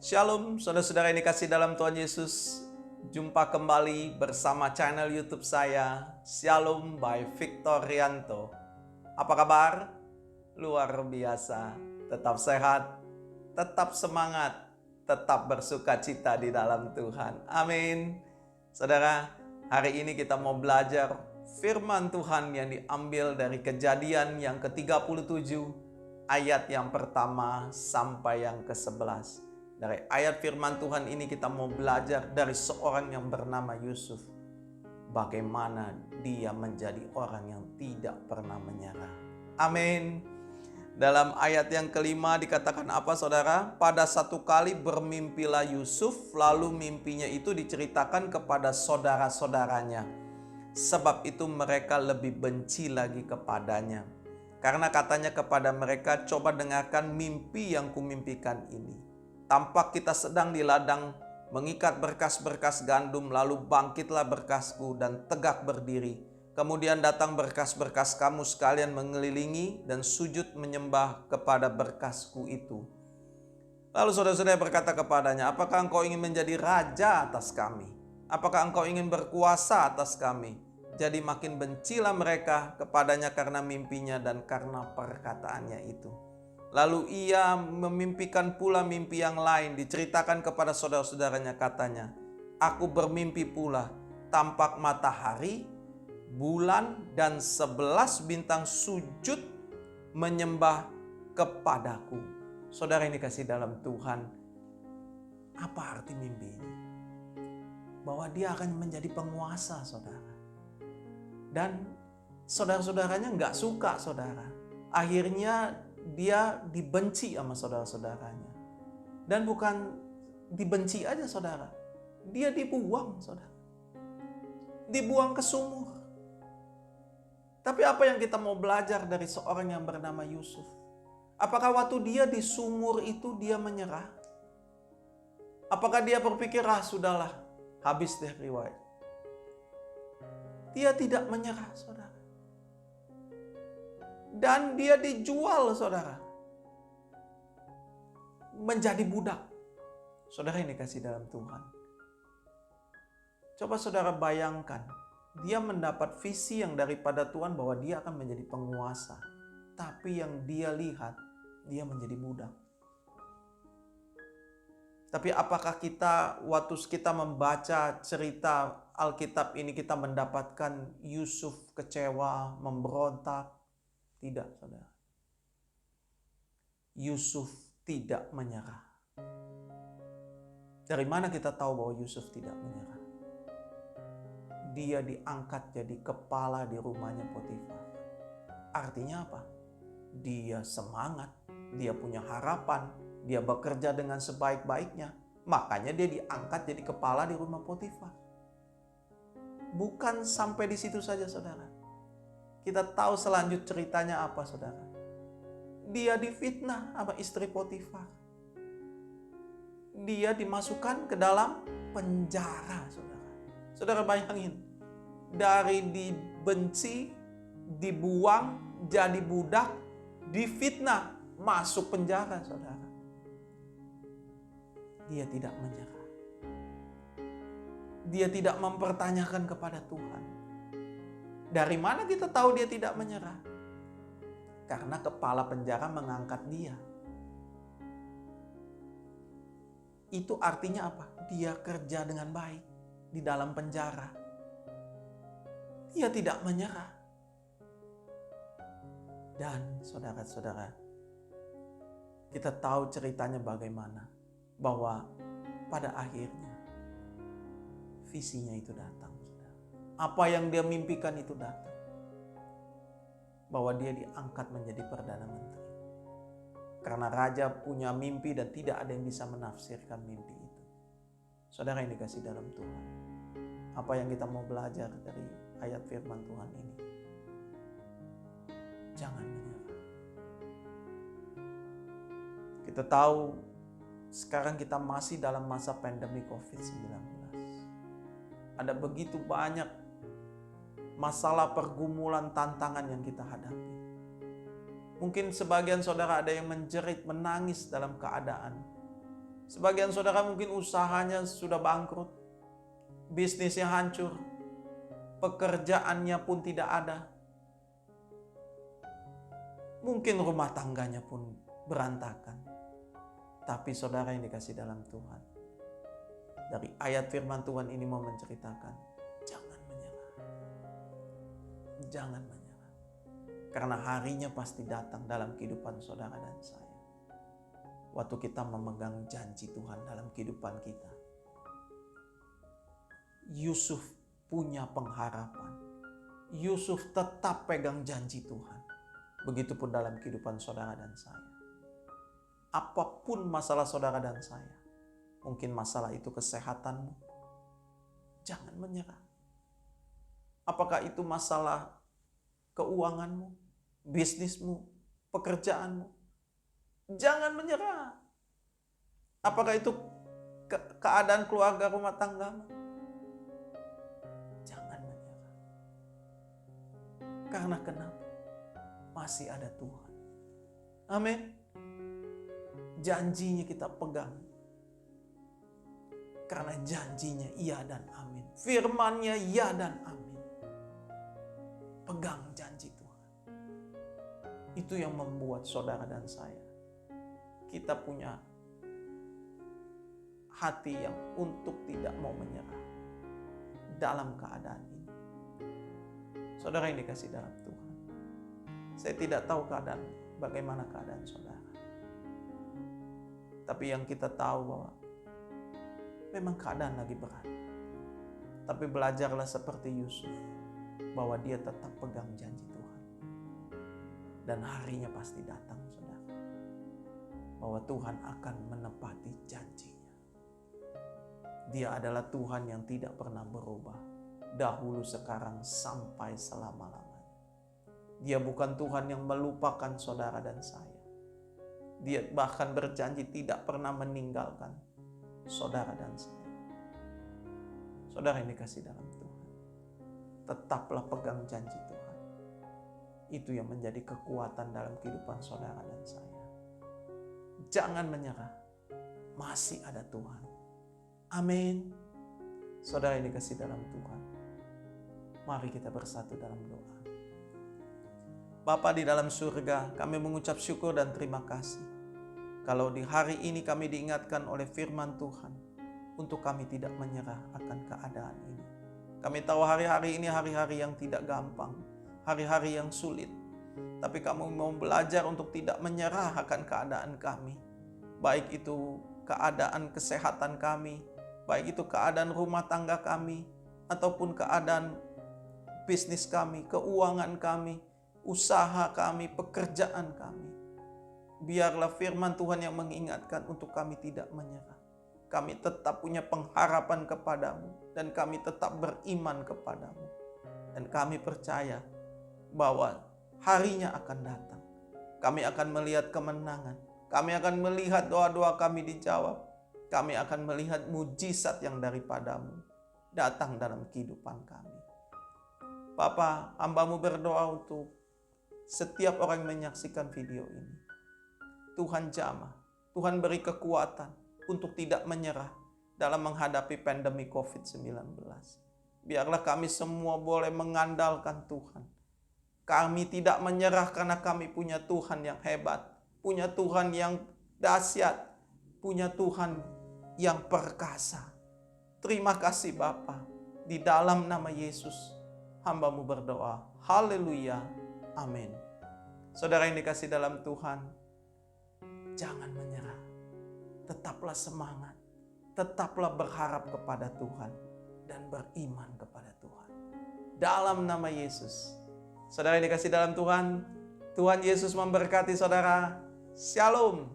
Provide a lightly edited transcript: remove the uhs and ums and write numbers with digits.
Shalom, saudara-saudara yang dikasih dalam Tuhan Yesus. Jumpa kembali bersama channel YouTube saya, Shalom by Victor Rianto. Apa kabar? Luar biasa. Tetap sehat, tetap semangat, tetap bersuka cita di dalam Tuhan. Amin. Saudara, hari ini kita mau belajar firman Tuhan yang diambil dari Kejadian yang ke-37, ayat yang pertama sampai yang ke-11. Dari ayat firman Tuhan ini kita mau belajar dari seorang yang bernama Yusuf. Bagaimana dia menjadi orang yang tidak pernah menyerah. Amin. Dalam ayat yang kelima dikatakan apa saudara? Pada satu kali bermimpilah Yusuf, lalu mimpinya itu diceritakan kepada saudara-saudaranya. Sebab itu mereka lebih benci lagi kepadanya. Karena katanya kepada mereka, coba dengarkan mimpi yang kumimpikan ini. Tampak kita sedang di ladang mengikat berkas-berkas gandum, lalu bangkitlah berkasku dan tegak berdiri. Kemudian datang berkas-berkas kamu sekalian mengelilingi dan sujud menyembah kepada berkasku itu. Lalu saudara-saudara berkata kepadanya, apakah engkau ingin menjadi raja atas kami? Apakah engkau ingin berkuasa atas kami? Jadi makin bencilah mereka kepadanya karena mimpinya dan karena perkataannya itu. Lalu ia memimpikan pula mimpi yang lain, diceritakan kepada saudara-saudaranya, katanya, aku bermimpi pula, tampak matahari, bulan, dan 11 bintang sujud menyembah kepadaku. Saudara yang dikasih dalam Tuhan, apa arti mimpi ini? Bahwa dia akan menjadi penguasa, saudara. Dan saudara-saudaranya nggak suka, saudara. Akhirnya dia dibenci sama saudara-saudaranya. Dan bukan dibenci aja saudara, dia dibuang saudara. Dibuang ke sumur. Tapi apa yang kita mau belajar dari seorang yang bernama Yusuf? Apakah waktu dia di sumur itu dia menyerah? Apakah dia berpikir, sudahlah, habis deh riwayat. Dia tidak menyerah saudara. Dan dia dijual saudara. Menjadi budak. Saudara yang dikasih dalam Tuhan. Coba saudara bayangkan. Dia mendapat visi yang daripada Tuhan bahwa dia akan menjadi penguasa. Tapi yang dia lihat, dia menjadi budak. Tapi apakah kita waktu kita membaca cerita Alkitab ini kita mendapatkan Yusuf kecewa, memberontak? Tidak, saudara. Yusuf tidak menyerah. Dari mana kita tahu bahwa Yusuf tidak menyerah? Dia diangkat jadi kepala di rumahnya Potifar. Artinya apa? Dia semangat, dia punya harapan, dia bekerja dengan sebaik-baiknya. Makanya dia diangkat jadi kepala di rumah Potifar. Bukan sampai di situ saja, saudara. Kita tahu selanjut ceritanya apa, saudara. Dia difitnah sama istri Potifar. Dia dimasukkan ke dalam penjara, saudara. Saudara bayangin, dari dibenci, dibuang, jadi budak, difitnah, masuk penjara, saudara. Dia tidak menyerah. Dia tidak mempertanyakan kepada Tuhan. Dari mana kita tahu dia tidak menyerah? Karena kepala penjara mengangkat dia. Itu artinya apa? Dia kerja dengan baik di dalam penjara. Dia tidak menyerah. Dan saudara-saudara, kita tahu ceritanya bagaimana. Bahwa pada akhirnya visinya itu datang. Apa yang dia mimpikan itu datang. Bahwa dia diangkat menjadi Perdana Menteri. Karena raja punya mimpi dan tidak ada yang bisa menafsirkan mimpi itu. Saudara yang dikasih dalam Tuhan. Apa yang kita mau belajar dari ayat firman Tuhan ini? Jangan menyerah. Kita tahu sekarang kita masih dalam masa pandemi COVID-19. Ada begitu banyak masalah, pergumulan, tantangan yang kita hadapi. Mungkin sebagian saudara ada yang menjerit, menangis dalam keadaan Sebagian saudara mungkin usahanya sudah bangkrut, bisnisnya hancur, pekerjaannya pun tidak ada. Mungkin rumah tangganya pun berantakan. Tapi saudara yang dikasih dalam Tuhan, dari ayat firman Tuhan ini mau menceritakan, jangan menyerah. Jangan menyerah. Karena harinya pasti datang dalam kehidupan saudara dan saya. Waktu kita memegang janji Tuhan dalam kehidupan kita. Yusuf punya pengharapan. Yusuf tetap pegang janji Tuhan. Begitupun dalam kehidupan saudara dan saya. Apapun masalah saudara dan saya, mungkin masalah itu kesehatanmu, jangan menyerah. Apakah itu masalah keuanganmu, bisnismu, pekerjaanmu, jangan menyerah. Apakah itu keadaan keluarga rumah tanggamu, jangan menyerah. Karena kenapa? Masih ada Tuhan. Amin. Janjinya kita pegang. Karena janjinya iya dan amin. Firmannya iya dan amin. Pegang janji Tuhan. Itu yang membuat saudara dan saya, kita punya hati yang untuk tidak mau menyerah dalam keadaan ini. Saudara yang dikasih dalam Tuhan, saya tidak tahu bagaimana keadaan saudara. Tapi yang kita tahu bahwa memang keadaan lagi berat. Tapi belajarlah seperti Yusuf, bahwa dia tetap pegang janji Tuhan. Dan harinya pasti datang, saudara, bahwa Tuhan akan menepati janjinya. Dia adalah Tuhan yang tidak pernah berubah, dahulu, sekarang, sampai selama-lamanya. Dia bukan Tuhan yang melupakan saudara dan saya. Dia bahkan berjanji tidak pernah meninggalkan saudara dan saya. Saudara yang dikasih dalam Tuhan, tetaplah pegang janji Tuhan. Itu yang menjadi kekuatan dalam kehidupan saudara dan saya. Jangan menyerah, masih ada Tuhan. Amin. Saudara yang dikasih dalam Tuhan, mari kita bersatu dalam doa. Bapa di dalam surga, kami mengucap syukur dan terima kasih. Kalau di hari ini kami diingatkan oleh firman Tuhan, untuk kami tidak menyerah akan keadaan ini. Kami tahu hari-hari ini hari-hari yang tidak gampang, hari-hari yang sulit. Tapi kami mau belajar untuk tidak menyerah akan keadaan kami. Baik itu keadaan kesehatan kami, baik itu keadaan rumah tangga kami, ataupun keadaan bisnis kami, keuangan kami, usaha kami, pekerjaan kami. Biarlah firman Tuhan yang mengingatkan untuk kami tidak menyerah. Kami tetap punya pengharapan kepadamu, dan kami tetap beriman kepadamu. Dan kami percaya bahwa harinya akan datang. Kami akan melihat kemenangan. Kami akan melihat doa-doa kami dijawab. Kami akan melihat mujizat yang daripadamu datang dalam kehidupan kami. Bapa, hamba-Mu berdoa untuk setiap orang yang menyaksikan video ini. Tuhan jamah, Tuhan beri kekuatan untuk tidak menyerah dalam menghadapi pandemi COVID-19. Biarlah kami semua boleh mengandalkan Tuhan. Kami tidak menyerah karena kami punya Tuhan yang hebat, punya Tuhan yang dahsyat, punya Tuhan yang perkasa. Terima kasih Bapa. Di dalam nama Yesus, hamba-Mu berdoa. Haleluya. Amin. Saudara yang dikasih dalam Tuhan, jangan menyerah. Tetaplah semangat. Tetaplah berharap kepada Tuhan. Dan beriman kepada Tuhan. Dalam nama Yesus. Saudara yang dikasih dalam Tuhan, Tuhan Yesus memberkati saudara. Shalom.